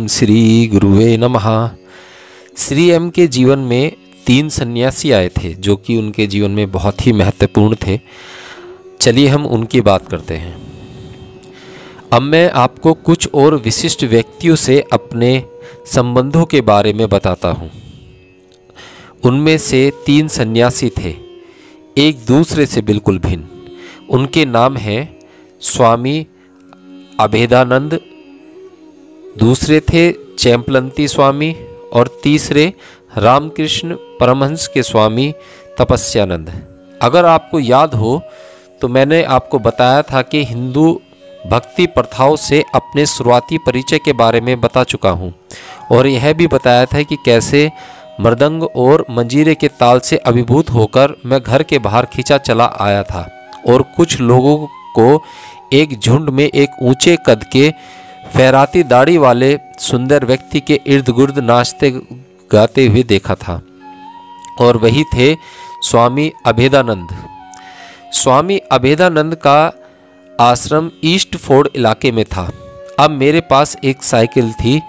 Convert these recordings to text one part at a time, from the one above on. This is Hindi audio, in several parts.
ओम श्री गुरुवे नमः। श्री एम के जीवन में 3 सन्यासी आए थे जो कि उनके जीवन में बहुत ही महत्वपूर्ण थे। चलिए हम उनकी बात करते हैं। अब मैं आपको कुछ और विशिष्ट व्यक्तियों से अपने संबंधों के बारे में बताता हूँ। उनमें से 3 सन्यासी थे, एक दूसरे से बिल्कुल भिन्न। उनके नाम हैं स्वामी अभेदानंद, दूसरे थे चैंपलंती स्वामी और तीसरे रामकृष्ण परमहंस के स्वामी तपस्यानंद। अगर आपको याद हो तो मैंने आपको बताया था कि हिंदू भक्ति प्रथाओं से अपने शुरुआती परिचय के बारे में बता चुका हूँ और यह भी बताया था कि कैसे मृदंग और मंजीरे के ताल से अभिभूत होकर मैं घर के बाहर खींचा चला आया था और कुछ लोगों को एक झुंड में एक ऊंचे कद के फहराती दाढ़ी वाले सुंदर व्यक्ति के इर्द गिर्द नाचते गाते हुए देखा था और वही थे स्वामी अभेदानंद। स्वामी अभेदानंद का आश्रम ईस्ट फोर्ड इलाके में था। अब मेरे पास एक साइकिल थी।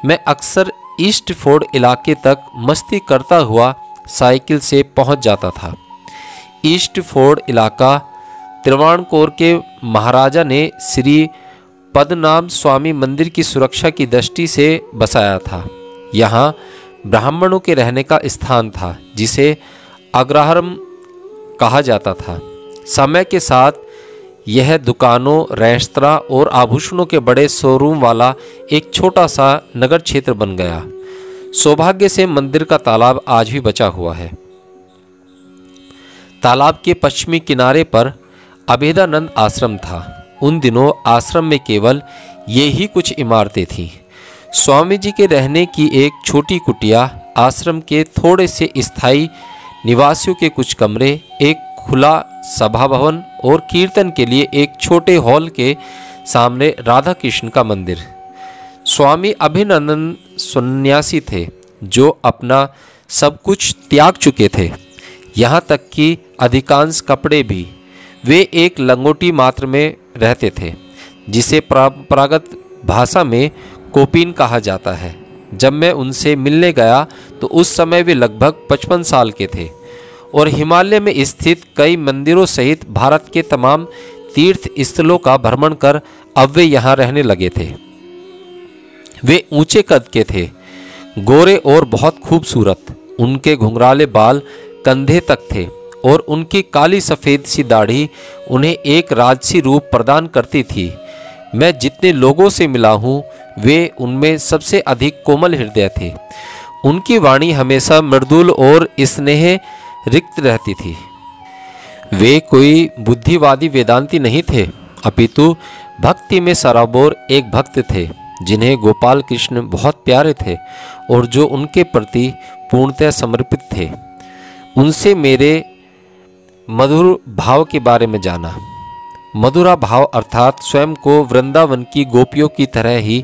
मैं अक्सर ईस्ट फोर्ड इलाके तक मस्ती करता हुआ साइकिल से पहुंच जाता था। ईस्ट फोर्ड इलाका त्रिवाणकोर के महाराजा ने श्री पद्मनाभ स्वामी मंदिर की सुरक्षा की दृष्टि से बसाया था। यहाँ ब्राह्मणों के रहने का स्थान था जिसे अग्रहारम कहा जाता था। समय के साथ यह दुकानों, रेस्तरां और आभूषणों के बड़े शोरूम वाला एक छोटा सा नगर क्षेत्र बन गया। सौभाग्य से मंदिर का तालाब आज भी बचा हुआ है। तालाब के पश्चिमी किनारे पर अभेदानंद आश्रम था। उन दिनों आश्रम में केवल ये ही कुछ इमारतें थीं। स्वामी जी के रहने की एक छोटी कुटिया, आश्रम के थोड़े से स्थायी निवासियों के कुछ कमरे, एक खुला सभा भवन और कीर्तन के लिए एक छोटे हॉल के सामने राधा कृष्ण का मंदिर। स्वामी अभेदानंद सन्यासी थे जो अपना सब कुछ त्याग चुके थे, यहाँ तक कि अधिकांश कपड़े भी। वे एक लंगोटी मात्र में रहते थे जिसे परंपरागत भाषा में कोपीन कहा जाता है। जब मैं उनसे मिलने गया तो उस समय वे लगभग 55 साल के थे और हिमालय में स्थित कई मंदिरों सहित भारत के तमाम तीर्थ स्थलों का भ्रमण कर अब वे यहाँ रहने लगे थे। वे ऊंचे कद के थे, गोरे और बहुत खूबसूरत। उनके घुंघराले बाल कंधे तक थे और उनकी काली सफ़ेद सी दाढ़ी उन्हें एक राजसी रूप प्रदान करती थी। मैं जितने लोगों से मिला हूँ वे उनमें सबसे अधिक कोमल हृदय थे। उनकी वाणी हमेशा मृदुल और स्नेह रिक्त रहती थी। वे कोई बुद्धिवादी वेदांती नहीं थे, अपितु भक्ति में सराबोर एक भक्त थे जिन्हें गोपाल कृष्ण बहुत प्यारे थे और जो उनके प्रति पूर्णतः समर्पित थे। उनसे मेरे मधुर भाव के बारे में जाना। मधुरा भाव अर्थात स्वयं को वृंदावन की गोपियों की तरह ही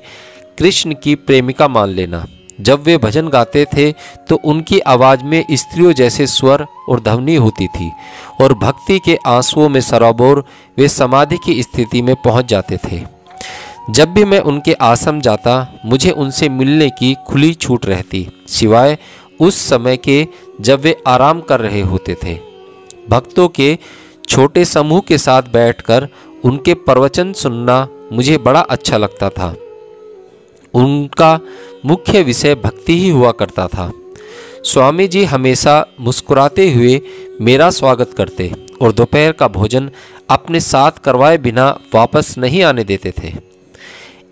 कृष्ण की प्रेमिका मान लेना। जब वे भजन गाते थे तो उनकी आवाज़ में स्त्रियों जैसे स्वर और ध्वनि होती थी और भक्ति के आंसुओं में सराबोर वे समाधि की स्थिति में पहुंच जाते थे। जब भी मैं उनके आश्रम जाता मुझे उनसे मिलने की खुली छूट रहती, सिवाय उस समय के जब वे आराम कर रहे होते थे। भक्तों के छोटे समूह के साथ बैठकर उनके प्रवचन सुनना मुझे बड़ा अच्छा लगता था। उनका मुख्य विषय भक्ति ही हुआ करता था। स्वामी जी हमेशा मुस्कुराते हुए मेरा स्वागत करते और दोपहर का भोजन अपने साथ करवाए बिना वापस नहीं आने देते थे।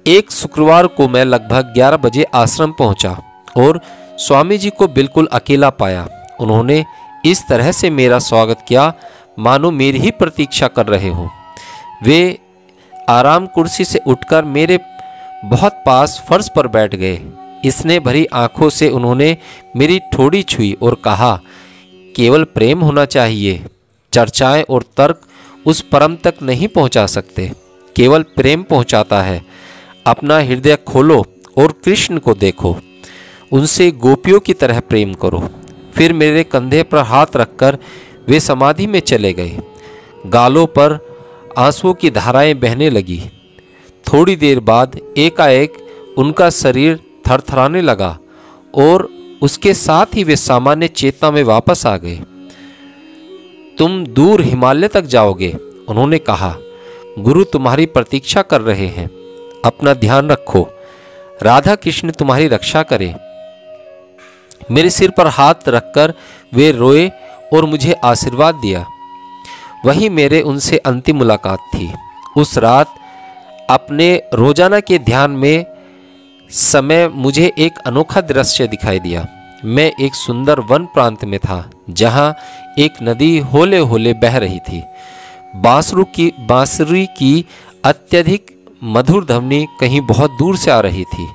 एक शुक्रवार को मैं लगभग 11 बजे आश्रम पहुंचा और स्वामी जी को बिल्कुल अकेला पाया। उन्होंने इस तरह से मेरा स्वागत किया मानो मेरी ही प्रतीक्षा कर रहे हों। वे आराम कुर्सी से उठकर मेरे बहुत पास फर्श पर बैठ गए। स्नेह भरी आंखों से उन्होंने मेरी ठोड़ी छुई और कहा, केवल प्रेम होना चाहिए। चर्चाएं और तर्क उस परम तक नहीं पहुंचा सकते, केवल प्रेम पहुंचाता है। अपना हृदय खोलो और कृष्ण को देखो, उनसे गोपियों की तरह प्रेम करो। फिर मेरे कंधे पर हाथ रखकर वे समाधि में चले गए। गालों पर आंसुओं की धाराएं बहने लगी। थोड़ी देर बाद एकाएक उनका शरीर थरथराने लगा और उसके साथ ही वे सामान्य चेतना में वापस आ गए। तुम दूर हिमालय तक जाओगे, उन्होंने कहा। गुरु तुम्हारी प्रतीक्षा कर रहे हैं। अपना ध्यान रखो। राधा कृष्ण तुम्हारी रक्षा करें। मेरे सिर पर हाथ रखकर वे रोए और मुझे आशीर्वाद दिया। वही मेरे उनसे अंतिम मुलाकात थी। उस रात अपने रोजाना के ध्यान में समय मुझे एक अनोखा दृश्य दिखाई दिया। मैं एक सुंदर वन प्रांत में था जहां एक नदी होले होले बह रही थी। बांसुरी की अत्यधिक मधुर ध्वनि कहीं बहुत दूर से आ रही थी।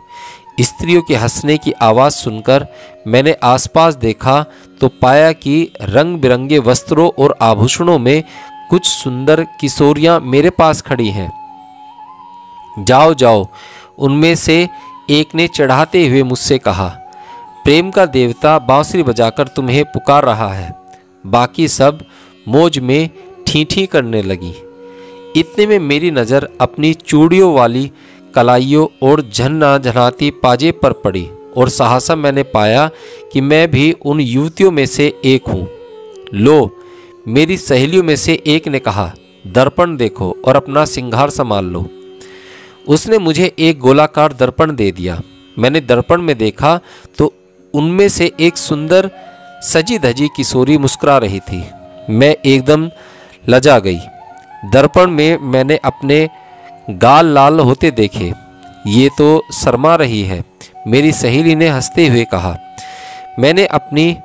स्त्रियों के हंसने की आवाज़ सुनकर मैंने आसपास देखा तो पाया कि रंग बिरंगे वस्त्रों और आभूषणों में कुछ सुंदर किशोरियां मेरे पास खड़ी हैं। जाओ जाओ, उनमें से एक ने चढ़ाते हुए मुझसे कहा। प्रेम का देवता बांसुरी बजाकर तुम्हें पुकार रहा है। बाकी सब मौज में ठीठी करने लगी। इतने में मेरी नज़र अपनी चूड़ियों वाली कलाइयों और झन्ना झनाती पाजेब पर पड़ी और सहसा मैंने पाया कि मैं भी उन युवतियों में से एक हूँ। लो, मेरी सहेलियों में से एक ने कहा, दर्पण देखो और अपना सिंगार संभाल लो। उसने मुझे एक गोलाकार दर्पण दे दिया। मैंने दर्पण में देखा तो उनमें से एक सुंदर सजी धजी किशोरी मुस्कुरा रही थी। मैं एकदम लजा गई। दर्पण में मैंने अपने गाल लाल होते देखे। ये तो शर्मा रही है, मेरी सहेली ने हंसते हुए कहा। मैंने अपनी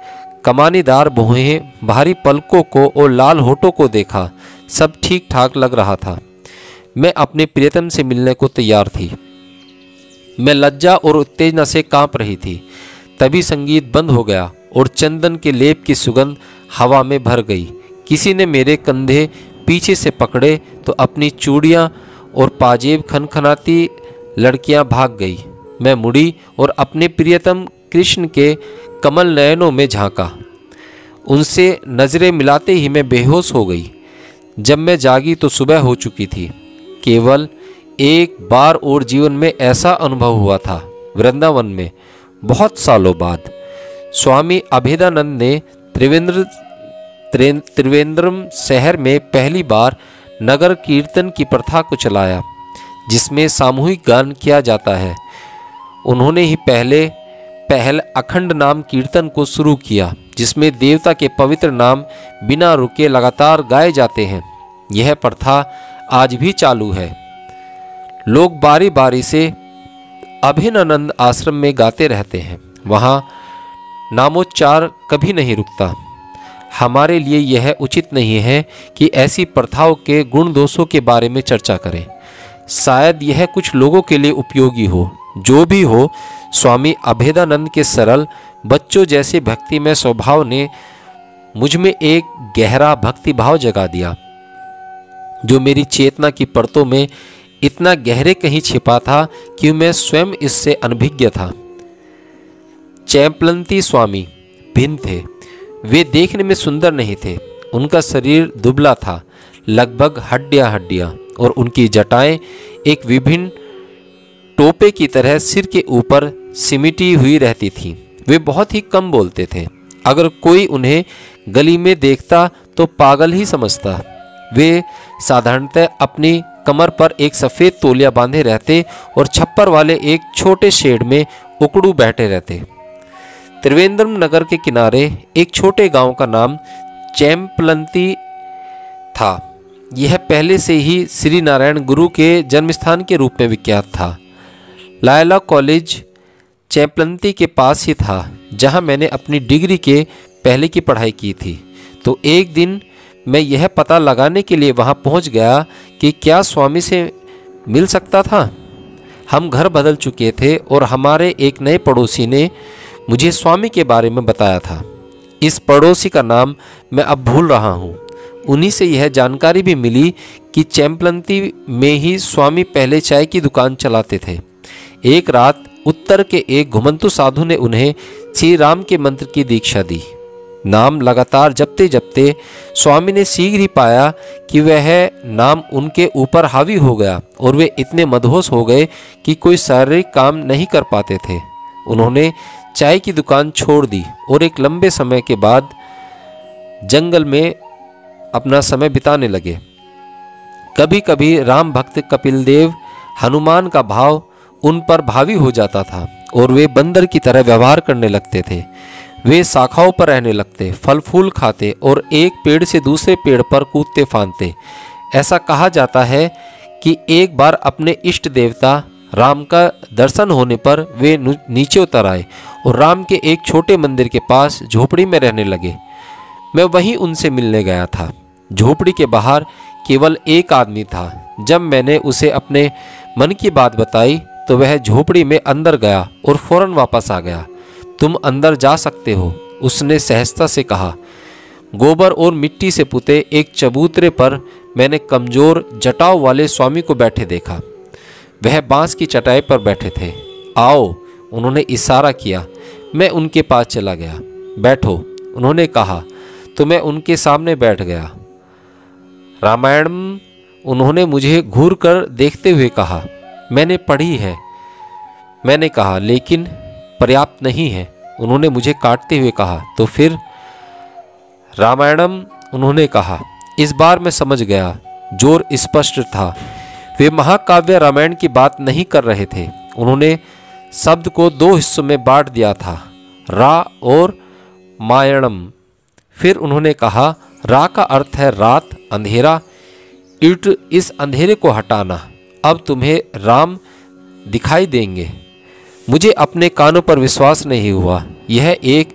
कमानीदार भौहें, भारी पलकों को और लाल होठों को देखा। सब ठीक ठाक लग रहा था। मैं अपने प्रियतम से मिलने को तैयार थी। मैं लज्जा और उत्तेजना से कांप रही थी। तभी संगीत बंद हो गया और चंदन के लेप की सुगंध हवा में भर गई। किसी ने मेरे कंधे पीछे से पकड़े तो अपनी चूड़ियाँ और पाजेब खनखनाती लड़कियां भाग गई। मैं मुड़ी और अपने प्रियतम कृष्ण के कमल नयनों में झांका। उनसे नज़रें मिलाते ही मैं बेहोश हो गई। जब मैं जागी तो सुबह हो चुकी थी। केवल एक बार और जीवन में ऐसा अनुभव हुआ था, वृंदावन में, बहुत सालों बाद। स्वामी अभेदानंद ने त्रिवेंद्रम शहर में पहली बार नगर कीर्तन की प्रथा को चलाया, जिसमें सामूहिक गान किया जाता है। उन्होंने ही पहल अखंड नाम कीर्तन को शुरू किया, जिसमें देवता के पवित्र नाम बिना रुके लगातार गाए जाते हैं। यह प्रथा आज भी चालू है। लोग बारी बारी से अभेदानंद आश्रम में गाते रहते हैं। वहाँ नामोच्चार कभी नहीं रुकता। हमारे लिए यह उचित नहीं है कि ऐसी प्रथाओं के गुण दोषों के बारे में चर्चा करें। शायद यह कुछ लोगों के लिए उपयोगी हो। जो भी हो, स्वामी अभेदानंद के सरल बच्चों जैसे भक्तिमय स्वभाव ने मुझ में एक गहरा भक्ति भाव जगा दिया, जो मेरी चेतना की परतों में इतना गहरे कहीं छिपा था कि मैं स्वयं इससे अनभिज्ञ था। चैम्पलंती स्वामी भिन्न थे। वे देखने में सुंदर नहीं थे। उनका शरीर दुबला था, लगभग हड्डियां हड्डियां, और उनकी जटाएं एक विभिन्न टोपे की तरह सिर के ऊपर सिमटी हुई रहती थीं। वे बहुत ही कम बोलते थे। अगर कोई उन्हें गली में देखता तो पागल ही समझता। वे साधारणतः अपनी कमर पर एक सफ़ेद तौलिया बांधे रहते और छप्पर वाले एक छोटे शेड में उकड़ू बैठे रहते। त्रिवेंद्रम नगर के किनारे एक छोटे गांव का नाम चैम्पलंती था। यह पहले से ही श्री नारायण गुरु के जन्मस्थान के रूप में विख्यात था। लायला कॉलेज चैम्पलंती के पास ही था, जहां मैंने अपनी डिग्री के पहले की पढ़ाई की थी। तो एक दिन मैं यह पता लगाने के लिए वहां पहुंच गया कि क्या स्वामी से मिल सकता था। हम घर बदल चुके थे और हमारे एक नए पड़ोसी ने मुझे स्वामी के बारे में बताया था। इस पड़ोसी का नाम मैं अब भूल रहा हूँ। उन्हीं से यह जानकारी भी मिली कि चैम्पलंती में ही स्वामी पहले चाय की दुकान चलाते थे। एक रात उत्तर के एक घुमंतु साधु ने उन्हें श्री राम के मंत्र की दीक्षा दी। नाम लगातार जपते जपते स्वामी ने शीघ्र ही पाया कि वह नाम उनके ऊपर हावी हो गया और वे इतने मदहोश हो गए कि कोई शारीरिक काम नहीं कर पाते थे। उन्होंने चाय की दुकान छोड़ दी और एक लंबे समय के बाद जंगल में अपना समय बिताने लगे। कभी कभी राम भक्त कपिल देव हनुमान का भाव उन पर भावी हो जाता था और वे बंदर की तरह व्यवहार करने लगते थे। वे शाखाओं पर रहने लगते, फल फूल खाते और एक पेड़ से दूसरे पेड़ पर कूदते फांदते। ऐसा कहा जाता है कि एक बार अपने इष्ट देवता राम का दर्शन होने पर वे नीचे उतर आए और राम के एक छोटे मंदिर के पास झोपड़ी में रहने लगे। मैं वहीं उनसे मिलने गया था। झोपड़ी के बाहर केवल एक आदमी था। जब मैंने उसे अपने मन की बात बताई तो वह झोपड़ी में अंदर गया और फौरन वापस आ गया। तुम अंदर जा सकते हो, उसने सहजता से कहा। गोबर और मिट्टी से पुते एक चबूतरे पर मैंने कमजोर जटाव वाले स्वामी को बैठे देखा। वह बांस की चटाई पर बैठे थे। आओ, उन्होंने इशारा किया। मैं उनके पास चला गया। बैठो, उन्होंने कहा, तो मैं उनके सामने बैठ गया। रामायण उन्होंने मुझे घूर कर देखते हुए कहा। मैंने पढ़ी है, मैंने कहा, लेकिन पर्याप्त नहीं है। उन्होंने मुझे काटते हुए कहा। तो फिर रामायणम, उन्होंने कहा। इस बार मैं समझ गया। जोर स्पष्ट था। वे महाकाव्य रामायण की बात नहीं कर रहे थे। उन्होंने शब्द को दो हिस्सों में बांट दिया था, रा और मायणम। फिर उन्होंने कहा, रा का अर्थ है रात, अंधेरा, इट, इस अंधेरे को हटाना। अब तुम्हें राम दिखाई देंगे। मुझे अपने कानों पर विश्वास नहीं हुआ। यह एक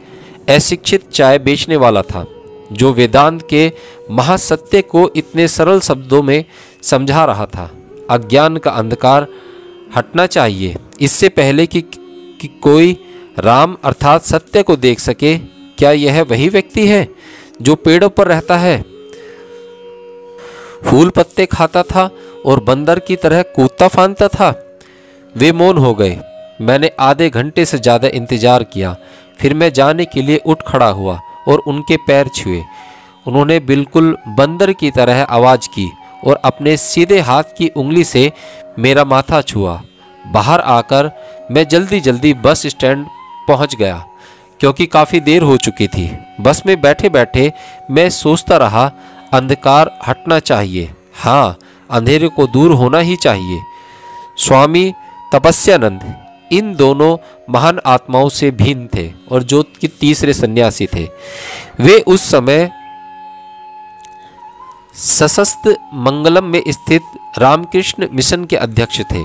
अशिक्षित चाय बेचने वाला था जो वेदांत के महासत्य को इतने सरल शब्दों में समझा रहा था। अज्ञान का अंधकार हटना चाहिए इससे पहले कि कोई राम अर्थात सत्य को देख सके। क्या यह वही व्यक्ति है जो पेड़ों पर रहता है, फूल पत्ते खाता था और बंदर की तरह कूदता फांदता था? वे मौन हो गए। मैंने आधे घंटे से ज़्यादा इंतजार किया। फिर मैं जाने के लिए उठ खड़ा हुआ और उनके पैर छुए। उन्होंने बिल्कुल बंदर की तरह आवाज़ की और अपने सीधे हाथ की उंगली से मेरा माथा छुआ। बाहर आकर मैं जल्दी जल्दी बस स्टैंड पहुंच गया क्योंकि काफ़ी देर हो चुकी थी। बस में बैठे बैठे मैं सोचता रहा, अंधकार हटना चाहिए। हाँ, अंधेरे को दूर होना ही चाहिए। स्वामी तपस्यानंद इन दोनों महान आत्माओं से भिन्न थे और जो कि तीसरे सन्यासी थे। वे उस समय सशस्त्र मंगलम में स्थित रामकृष्ण मिशन के अध्यक्ष थे।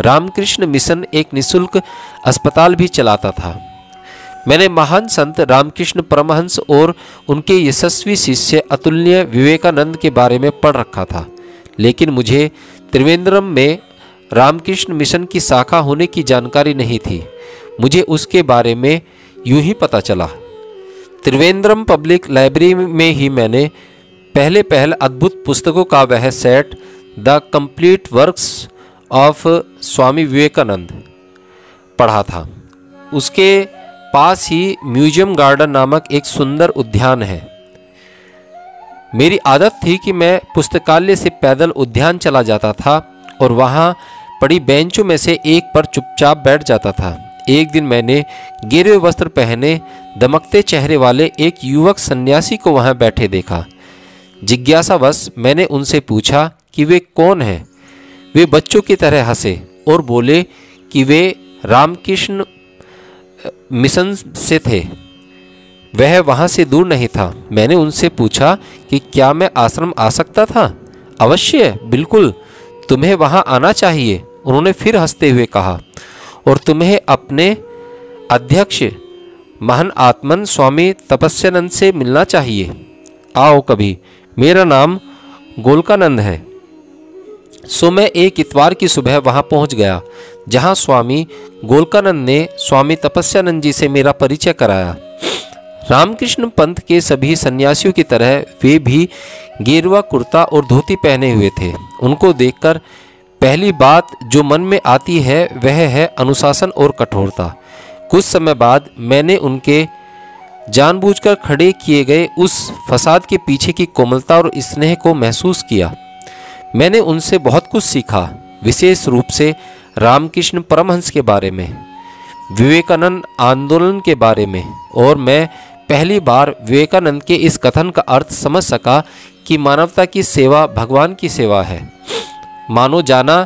रामकृष्ण मिशन एक निःशुल्क अस्पताल भी चलाता था। मैंने महान संत रामकृष्ण परमहंस और उनके यशस्वी शिष्य अतुल्य विवेकानंद के बारे में पढ़ रखा था, लेकिन मुझे त्रिवेंद्रम में रामकृष्ण मिशन की शाखा होने की जानकारी नहीं थी। मुझे उसके बारे में यूं ही पता चला। त्रिवेंद्रम पब्लिक लाइब्रेरी में ही मैंने पहले अद्भुत पुस्तकों का वह set the complete works of Swami Vivekananda पढ़ा था। उसके पास ही म्यूजियम गार्डन नामक एक सुंदर उद्यान है। मेरी आदत थी कि मैं पुस्तकालय से पैदल उद्यान चला जाता था और वहाँ पड़ी बेंचों में से एक पर चुपचाप बैठ जाता था। एक दिन मैंने गेरुए वस्त्र पहने दमकते चेहरे वाले एक युवक सन्यासी को वहाँ बैठे देखा। जिज्ञासावश मैंने उनसे पूछा कि वे कौन हैं। वे बच्चों की तरह हंसे और बोले कि वे रामकृष्ण मिशन से थे। वह वहाँ से दूर नहीं था। मैंने उनसे पूछा कि क्या मैं आश्रम आ सकता था? अवश्य, बिल्कुल, तुम्हें वहाँ आना चाहिए, उन्होंने फिर हंसते हुए कहा, और तुम्हें अपने अध्यक्ष महान आत्मन स्वामी तपस्यानंद से मिलना चाहिए। आओ कभी, मेरा नाम गोलकानंद है। सो मैं एक इतवार की सुबह वहाँ पहुँच गया जहाँ स्वामी गोलकानंद ने स्वामी तपस्यानंद जी से मेरा परिचय कराया। रामकृष्ण पंथ के सभी सन्यासियों की तरह वे भी गेरुआ कुर्ता और धोती पहने हुए थे। उनको देखकर पहली बात जो मन में आती है वह है अनुशासन और कठोरता। कुछ समय बाद मैंने उनके जानबूझकर खड़े किए गए उस फसाद के पीछे की कोमलता और स्नेह को महसूस किया। मैंने उनसे बहुत कुछ सीखा, विशेष रूप से रामकृष्ण परमहंस के बारे में। विवेकानंद आंदोलन के बारे में, और मैं पहली बार विवेकानंद के इस कथन का अर्थ समझ सका कि मानवता की सेवा भगवान की सेवा है। मानो जाना